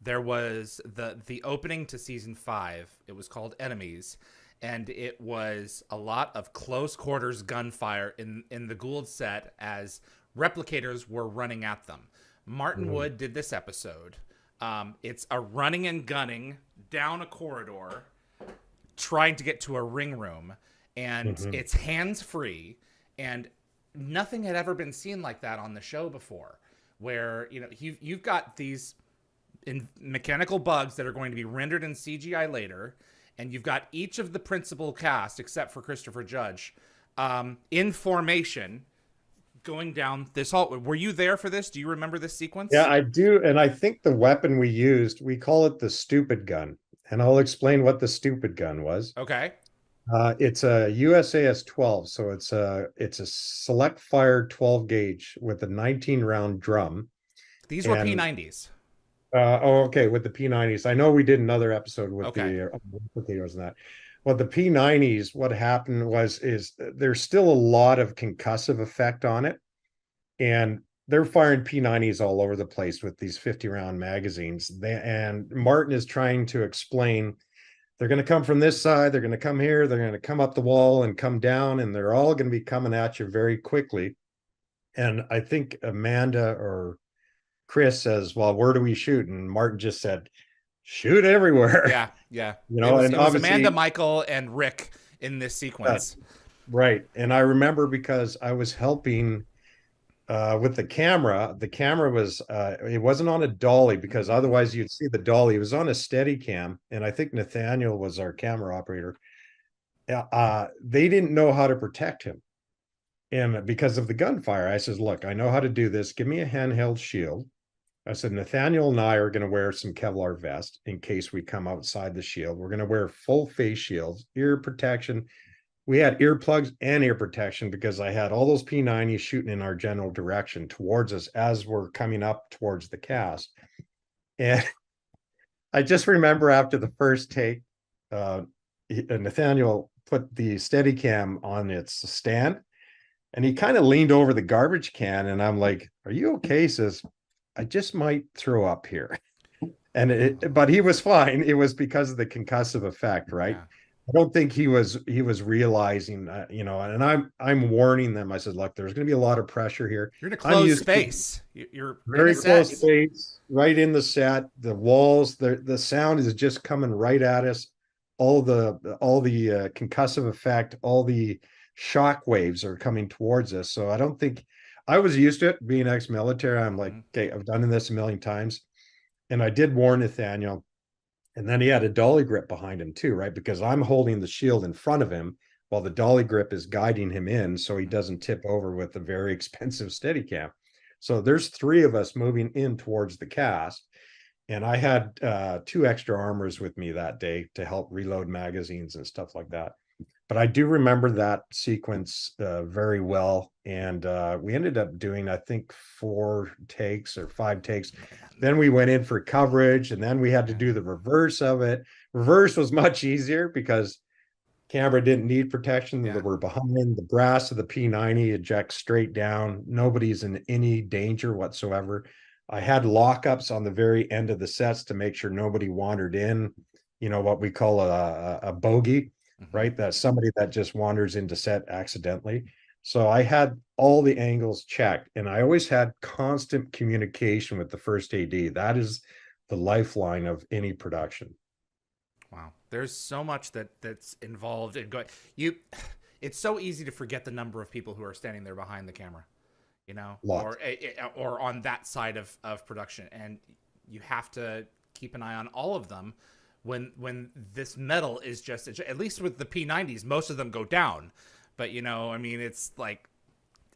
there was the opening to season 5. It was called Enemies, and it was a lot of close quarters gunfire in the Gould set as replicators were running at them. Martin Mm-hmm. Wood did this episode. It's a running and gunning down a corridor, trying to get to a ring room, and Mm-hmm. it's hands free, and nothing had ever been seen like that on the show before. Where you've got these mechanical bugs that are going to be rendered in CGI later, and you've got each of the principal cast except for Christopher Judge in formation going down this hall. Were you there for this? Do you remember this Yeah, sequence? I do. And I think the weapon we used, we call it the stupid gun. And I'll explain what the stupid gun was. Okay. It's a USAS 12, so it's a select fire 12 gauge with a 19 round drum. These were And P90s. okay, with the P90s. I know we did another episode with Okay. the replicators and that. Well, the P90s, what happened was is there's still a lot of concussive effect on it, and they're firing P90s all over the place with these 50 round magazines. And Martin is trying to explain they're going to come from this side, they're going to come here, they're going to come up the wall and come down, and they're all going to be coming at you very quickly. And I think Amanda or Chris says, "Well, where do we shoot?" And Martin just said, "Shoot everywhere." Yeah, yeah. You It know, was and it was Amanda, obviously, Michael, and Rick in this uh, sequence. right. And I remember because I was helping with the camera. The camera was it wasn't on a dolly because otherwise you'd see the dolly. It was on a steady cam, and I think Nathaniel was our camera operator. They didn't know how to protect him. And because of the gunfire, I says, "Look, I know how to do this. Give me a handheld shield." I said, "Nathaniel and I are going to wear some Kevlar vest in case we come outside the shield. We're going to wear full face shields, ear protection." We had earplugs and ear protection because I had all those P90s shooting in our general direction towards us as we're coming up towards the cast. And I just remember after the first take, Nathaniel put the Steadicam on its stand, and he kind of leaned over the garbage can, and I'm like, "Are you okay?" He says, "I just might throw up here." But he was fine. It was because of the concussive effect, right? Yeah. I don't think he was realizing, and I'm warning them. I said, "Look, there's going to be a lot of pressure here. You're in a I'm closed used to space. You're in a very set. close space, right in the set. The walls, the sound is just coming right at us. All the concussive effect, all the shock waves are coming towards us. So I don't think I was used to it being ex-military. I'm like, Mm-hmm. okay, I've done this a million times, and I did warn Nathaniel. And then he had a dolly grip behind him too, right? Because I'm holding the shield in front of him while the dolly grip is guiding him in so he doesn't tip over with the very expensive Steadicam. So there's three of us moving in towards the cast. And I had two extra armors with me that day to help reload magazines and stuff like that. But I do remember that sequence very well. And we ended up doing, I think, 4 takes or 5 takes. Then we went in for coverage, and then we had to Yeah. do the reverse of it. Reverse was much easier because camera didn't need protection. Yeah. We're behind the brass of the P90 ejects straight down. Nobody's in any danger whatsoever. I had lockups on the very end of the sets to make sure nobody wandered in, what we call a bogey, Mm-hmm. right? That's somebody that just wanders into set accidentally. So I had all the angles checked, and I always had constant communication with the first AD. That is the lifeline of any production. Wow. There's so much that's involved in going. You, it's so easy to forget the number of people who are standing there behind the camera, Lots. or on that side of production, and you have to keep an eye on all of them when this metal is just, at least with the P90s, most of them go down, but I mean, it's like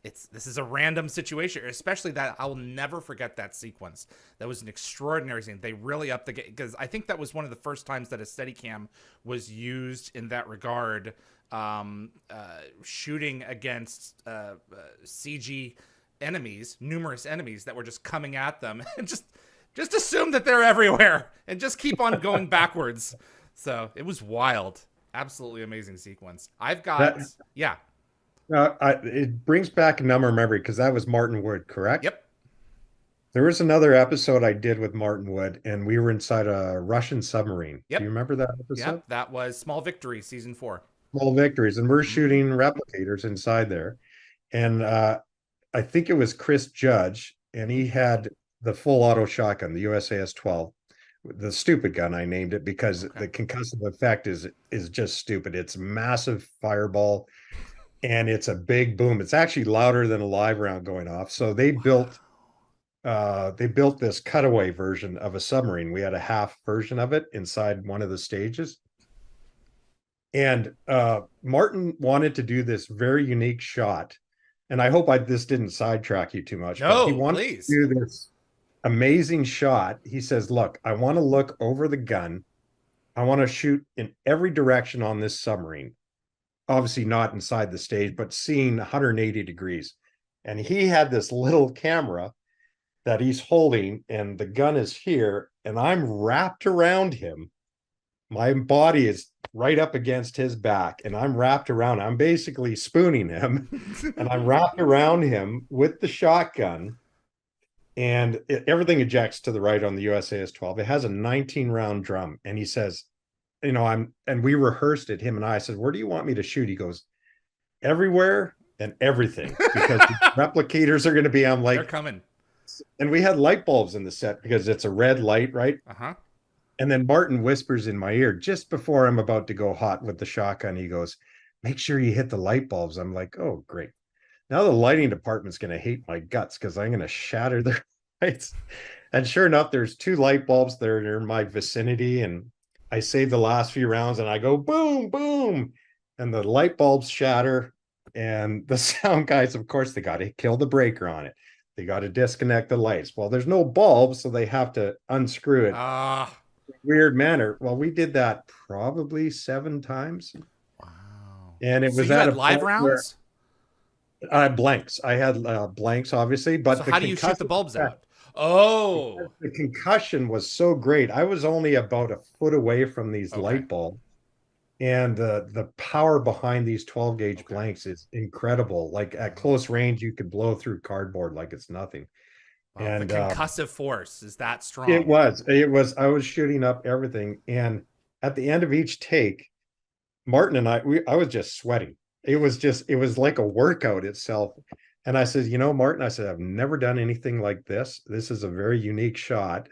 this is a random situation, especially that I'll never forget that sequence. That was an extraordinary scene. They really upped the game because I think that was one of the first times that a Steadicam was used in that regard, shooting against CG enemies, numerous enemies that were just coming at them, and just assume that they're everywhere and just keep on going backwards. So it was wild, absolutely amazing sequence. I've got, That yeah, it brings back a number of memory because that was Martin Wood, correct? yep, There was another episode I did with Martin Wood, and we were inside a Russian submarine. Do you Yep. remember that episode? Yep. That was Small Victory season 4. Small Victories, and we're Hmm. shooting replicators inside there. And I think it was Chris Judge, and he had the full auto shotgun, the USAS 12, the stupid gun. I named it because Okay. the concussive effect is just stupid. It's massive fireball, and it's a big boom. It's actually louder than a live round going off. So they built this cutaway version of a submarine. We had a half version of it inside one of the stages. And Martin wanted to do this very unique shot. And I hope this didn't sidetrack you too much, but he No, wanted please. to do this amazing shot. He says, look, I want to look over the gun. I want to shoot in every direction on this submarine. Obviously not inside the stage, but seeing 180 degrees. And he had this little camera that he's holding, and the gun is here, and I'm wrapped around him. My body is right up against his back, and I'm wrapped around. I'm basically spooning him, and I'm wrapped around him with the shotgun, and everything ejects to the right on the USAS 12. It has a 19 round drum, and he says, and we rehearsed it, him and I said, where do you want me to shoot? He goes, everywhere and everything, because the replicators are going to be, I'm They're like, coming. and we had light bulbs in the set because it's a red light, right? Uh-huh. And then Martin whispers in my ear just before I'm about to go hot with the shotgun. He goes, make sure you hit the light bulbs. I'm like, oh, great. Now the lighting department's going to hate my guts because I'm going to shatter their lights. And sure enough, there's 2 light bulbs that are in my vicinity. And I save the last few rounds and I go boom, boom. And the light bulbs shatter. And the sound guys, of course, they got to kill the breaker on it. They got to disconnect the lights. Well, there's no bulbs, so they have to unscrew it Ah. weird manner. Well, we did that probably 7 times. Wow. And it So was you at had a live point where rounds? blanks. I had blanks, obviously, So but how do you shoot the bulbs out? Oh. the concussion was so great. I was only about a foot away from these Okay. light bulbs. And the power behind these 12 gauge Okay. blanks is incredible. Like at close range, you could blow through cardboard like it's nothing. Wow. The And concussive force is that it strong. was, it was, I was shooting up everything. And at the end of each take, Martin and I was just sweating. It was like a workout itself. And I said, Martin, I said, I've never done anything like this. This is a very unique shot.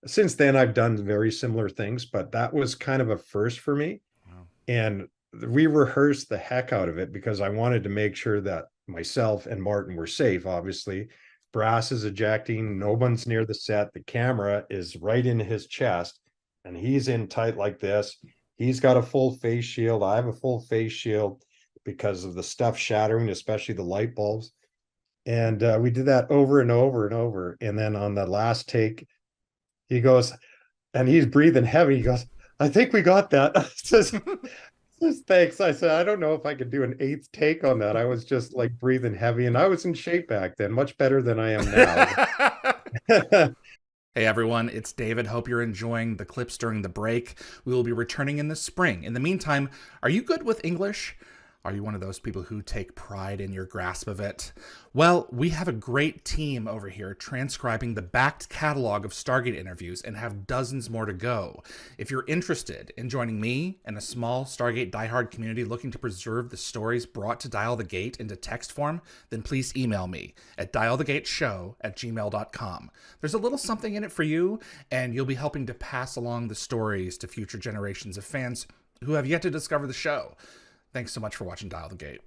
Since then, I've done very similar things, but that was kind of a first for me. Wow. And we rehearsed the heck out of it because I wanted to make sure that myself and Martin were safe, obviously. Brass is ejecting, no one's near the set. The camera is right in his chest, and he's in tight like this. He's got a full face shield. I have a full face shield because of the stuff shattering, especially the light bulbs. And we did that over and over and over. And then on the last take, he goes, and he's breathing heavy. He goes, I think we got that. Says, thanks. I said, I don't know if I could do an 8th take on that. I was just like breathing heavy, and I was in shape back then, much better than I am now. Hey everyone, it's David. Hope you're enjoying the clips during the break. We will be returning in the spring. In the meantime, are you good with English? Are you one of those people who take pride in your grasp of it? Well, we have a great team over here transcribing the backed catalog of Stargate interviews and have dozens more to go. If you're interested in joining me and a small Stargate diehard community looking to preserve the stories brought to Dial the Gate into text form, then please email me at dialthegateshow@gmail.com. There's a little something in it for you, and you'll be helping to pass along the stories to future generations of fans who have yet to discover the show. Thanks so much for watching Dial the Gate.